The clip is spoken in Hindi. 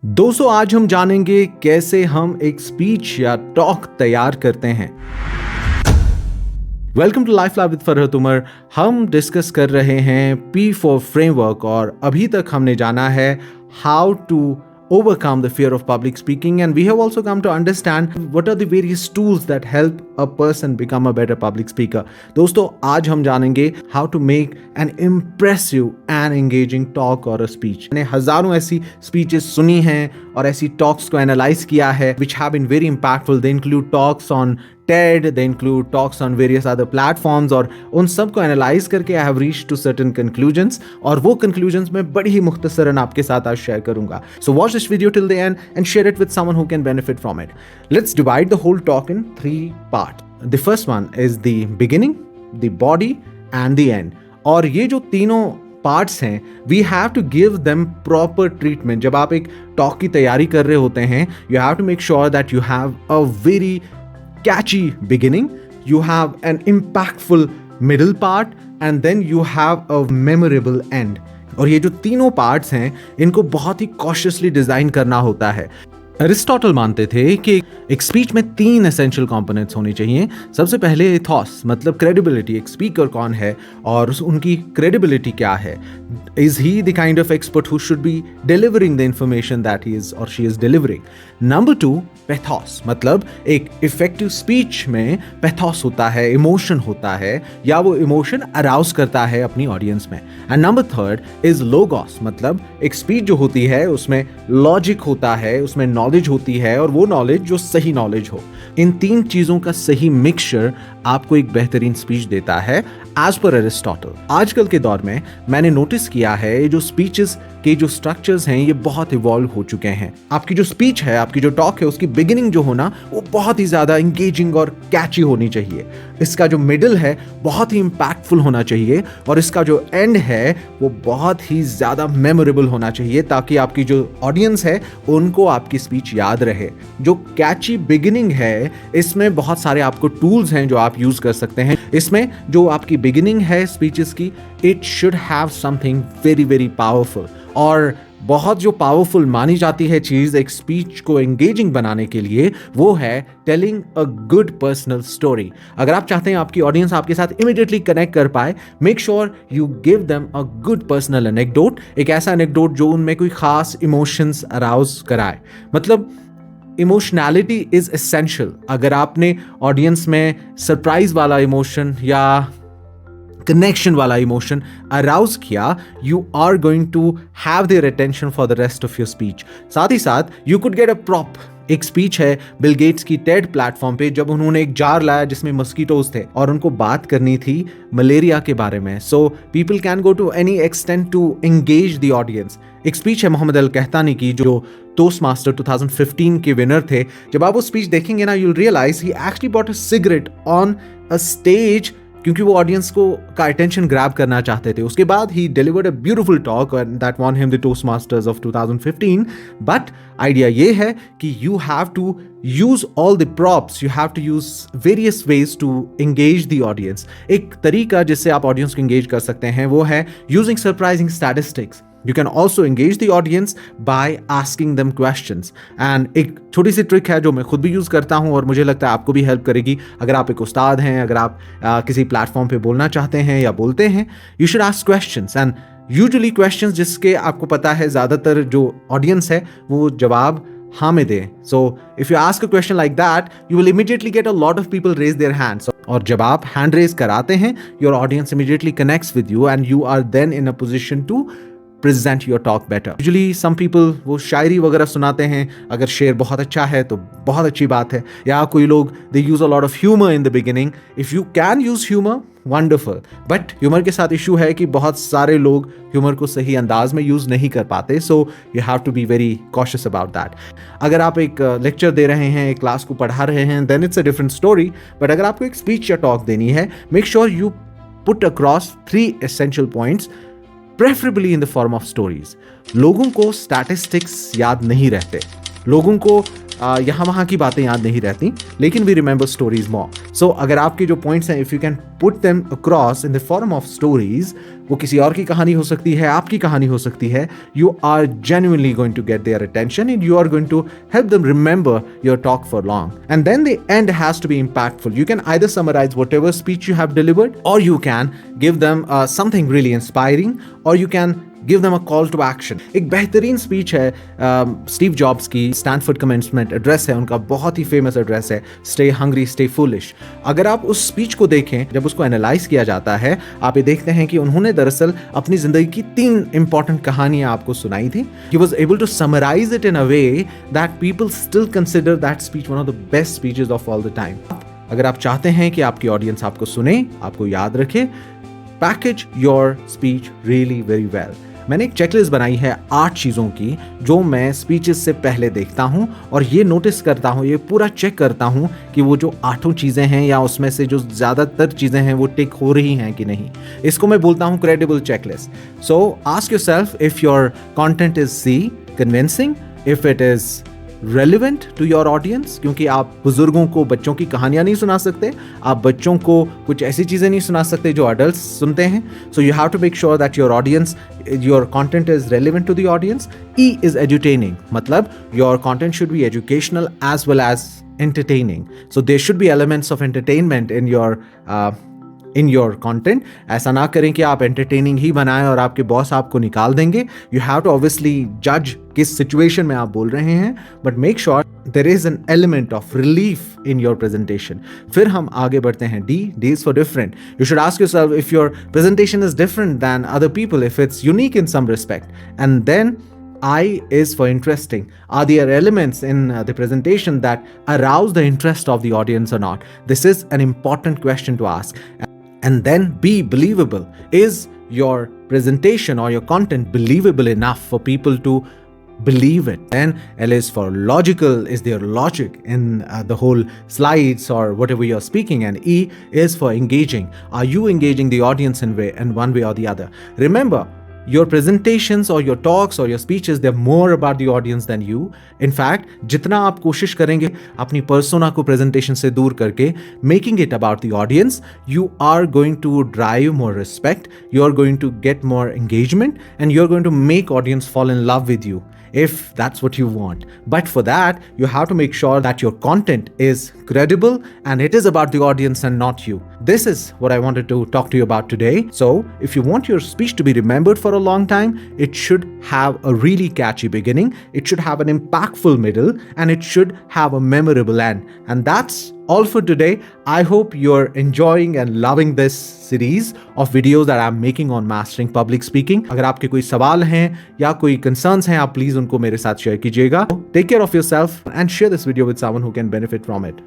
दोस्तों आज हम जानेंगे कैसे हम एक स्पीच या टॉक तैयार करते हैं। Welcome to life lab with Farhat Umar. हम डिस्कस कर रहे हैं P4 फ्रेमवर्क और अभी तक हमने जाना है how to overcome the fear of public speaking, and we have also come to understand what are the various tools that help a person become a better public speaker. दोस्तों आज हम जानेंगे how to make an impressive and engaging talk or a speech. मैंने हजारों ऐसी speeches सुनी हैं और ऐसी talks को analyze किया है which have been very impactful. They include talks on TED, they include talks on various other platforms, और उन सब को एनालाइज करके I have reached to certain conclusions, और वो conclusions मैं बड़ी ही मुख्तसरन आपके साथ आज शेयर करूंगा. So watch this video till the end and share it with someone who can benefit from it. Let's divide the whole talk in 3 parts. The first one is the beginning, the body and the end. और ये जो तीनों पार्ट्स हैं we have to give them proper treatment. जब आप एक टॉक की तैयारी कर रहे होते हैं you have to make sure that you have a very catchy beginning, you have an impactful middle part, and then you have a memorable end. और ये जो तीनों पार्ट्स हैं इनको बहुत ही कॉशियसली डिजाइन करना होता है. अरिस्टोटल मानते थे कि एक स्पीच में 3 एसेंशियल कंपोनेंट्स होने चाहिए. सबसे पहले इथॉस मतलब क्रेडिबिलिटी, एक स्पीकर कौन है और उनकी क्रेडिबिलिटी क्या है. Is he the kind of expert who should be delivering the information that he is और she is delivering. Number 2 pathos मतलब एक इफेक्टिव स्पीच में पैथोस होता है, इमोशन होता है या वो इमोशन अराउज करता है अपनी ऑडियंस में. एंड नंबर 3 इज लोगोस मतलब एक स्पीच जो होती है उसमें लॉजिक होता है, उसमें नॉलेज होती है और वो नॉलेज जो सही नॉलेज हो. इन 3 चीजों का सही मिक्सचर आपको एक बेहतरीन स्पीच देता है एज पर अरिस्टोटल. आजकल के दौर में मैंने नोटिस किया है ये जो स्पीचेस के जो स्ट्रक्चर्स हैं ये बहुत इवॉल्व हो चुके हैं. आपकी जो स्पीच है, आपकी जो टॉक है, उसकी बिगिनिंग जो होना वो बहुत ही ज्यादा इंगेजिंग और कैची होनी चाहिए. इसका जो मिडिल है बहुत ही इंपैक्टफुल होना चाहिए और इसका जो एंड है वो बहुत ही ज्यादा मेमोरेबल होना चाहिए ताकि आपकी जो ऑडियंस है उनको आपकी स्पीच याद रहे. जो कैची बिगिनिंग है इसमें बहुत सारे आपको टूल्स हैं जो आप यूज कर सकते हैं. इसमें जो आपकी बिगिनिंग है स्पीचेस की it should have something very very powerful. और बहुत जो पावरफुल मानी जाती है चीज एक स्पीच को एंगेजिंग बनाने के लिए वो है telling a good personal story. अगर आप चाहते हैं आपकी ऑडियंस आपके साथ इमीडिएटली कनेक्ट कर पाए make sure you give them a good personal anecdote. एक ऐसा एनेक्डोट जो उनमें कोई खास इमोशंस अराउज कराए. मतलब इमोशनैलिटी इज एसेंशियल. अगर आपने ऑडियंस में सरप्राइज वाला इमोशन या कनेक्शन वाला इमोशन अराउज किया you are going to have their attention for the rest of your speech. साथ ही साथ you could get a prop. एक स्पीच है बिल गेट्स की टेड प्लेटफॉर्म पे जब उन्होंने एक जार लाया जिसमें मस्कीटोज थे और उनको बात करनी थी मलेरिया के बारे में. So people can go to any extent to engage the audience. एक स्पीच है मोहम्मद अल कहतानी की जो टोस्टमास्टर 2015 के विनर थे. जब आप वो स्पीच देखेंगे ना you will realize he actually bought a cigarette on a stage क्योंकि वो ऑडियंस को का अटेंशन ग्रैब करना चाहते थे. उसके बाद he delivered a beautiful talk that won him the Toastmasters of 2015. But idea ये है कि you have to use all the props, you have to use various ways to engage the audience. एक तरीका जिससे आप ऑडियंस को एंगेज कर सकते हैं वो है using surprising statistics. You can also engage the audience by asking them questions. And एक छोटी सी ट्रिक है जो मैं खुद भी यूज़ करता हूँ और मुझे लगता है आपको भी हेल्प करेगी. अगर आप एक उस्ताद हैं, अगर आप किसी प्लेटफॉर्म पे बोलना चाहते हैं या बोलते हैं you should ask questions. And usually questions जिसके आपको पता है ज़्यादातर जो ऑडियंस है वो जवाब हाँ में दें. So if you ask a question like that you will immediately get a lot of people raise their hands. और जब आप हैंड रेज कराते हैं your audience immediately connects with you and you are then in a position to present your talk better. Usually some people वो शायरी वगैरह सुनाते हैं. अगर शेर बहुत अच्छा है तो बहुत अच्छी बात है. या कोई लोग they use a lot of humor in the beginning. If you can use humor, wonderful. But humor के साथ इशू है कि बहुत सारे लोग humor को सही अंदाज में यूज नहीं कर पाते. So you have to be very cautious about that. अगर आप एक लेक्चर दे रहे हैं, एक क्लास को पढ़ा रहे हैं then it's a different story. But अगर आपको एक स्पीच या टॉक देनी है make sure you put across 3 essential points. Preferably in the form of stories. लोगों को statistics याद नहीं रहते. लोगों को यहाँ वहाँ की बातें याद नहीं रहती, लेकिन वी रिमेंबर स्टोरीज मोर। सो अगर आपके जो पॉइंट्स हैं, if you can put them across in the form of stories, वो किसी और की कहानी हो सकती है, आपकी कहानी हो सकती है, you are genuinely going to get their attention and you are going to help them remember your talk for long. And then the end has to be impactful. You can either summarize whatever speech you have delivered, or you can give them something really inspiring, or you can give them a call to action. एक बेहतरीन स्पीच है स्टीव जॉब्स की, स्टैनफोर्ड कमेंसमेंट एड्रेस है उनका, बहुत ही फेमस एड्रेस है, स्टे हंग्री स्टे फूलिश। अगर आप उस स्पीच को देखें, जब उसको एनालाइज किया जाता है, आप ये देखते हैं कि उन्होंने दरअसल अपनी जिंदगी की 3 इंपॉर्टेंट कहानियां आपको सुनाई थी। He was able to summarise it in a way that people still consider that speech one of the best speeches of all the time. अगर आप चाहते हैं कि आपकी ऑडियंस आपको सुने, आपको याद रखे, package your speech really very well. मैंने एक चेकलिस्ट बनाई है 8 चीज़ों की, जो मैं स्पीचेस से पहले देखता हूँ और ये नोटिस करता हूँ, ये पूरा चेक करता हूँ कि वो जो 8 चीज़ें हैं या उसमें से जो ज़्यादातर चीज़ें हैं वो टिक हो रही हैं कि नहीं। इसको मैं बोलता हूँ credible checklist. So ask yourself if your content is see convincing, if it is relevant to your audience, क्योंकि आप बुजुर्गों को बच्चों की कहानियां नहीं सुना सकते, आप बच्चों को कुछ ऐसी चीज़ें नहीं सुना सकते जो अडल्ट्स सुनते हैं। So you have to make sure that your audience, your content is relevant to the audience. E is edutaining, मतलब your content should be educational as well as entertaining. So there should be elements of entertainment in your content. ऐसा ना करें कि आप entertaining ही बनाएं और आपके बॉस आपको निकाल देंगे। You have to obviously judge किस situation में आप बोल रहे हैं, but make sure there is an element of relief in your presentation. फिर हम आगे बढ़ते हैं D is for different. You should ask yourself if your presentation is different than other people, if it's unique in some respect. And then I is for interesting. Are there elements in the presentation that arouse the interest of the audience or not? This is an important question to ask. And then be believable. Is your presentation or your content believable enough for people to believe it? Then L is for logical. Is there logic in the whole slides or whatever you're speaking? And E is for engaging. Are you engaging the audience in one way or the other? Remember, your presentations or your talks or your speeches, they're more about the audience than you. In fact, जितना आप कोशिश करेंगे अपनी persona को presentation से दूर करके making it about the audience, you are going to drive more respect, you're going to get more engagement, and you're going to make audience fall in love with you, if that's what you want. But for that, you have to make sure that your content is credible and it is about the audience and not you. This is what I wanted to talk to you about today. So, if you want your speech to be remembered for a long time, it should have a really catchy beginning, it should have an impactful middle, and it should have a memorable end. And that's all for today. I hope you're enjoying and loving this series of videos that I'm making on mastering public speaking. अगर आपके कोई सवाल हैं या कोई concerns हैं, आप प्लीज उनको मेरे साथ शेयर कीजिएगा. Take care of yourself and share this video with someone who can benefit from it.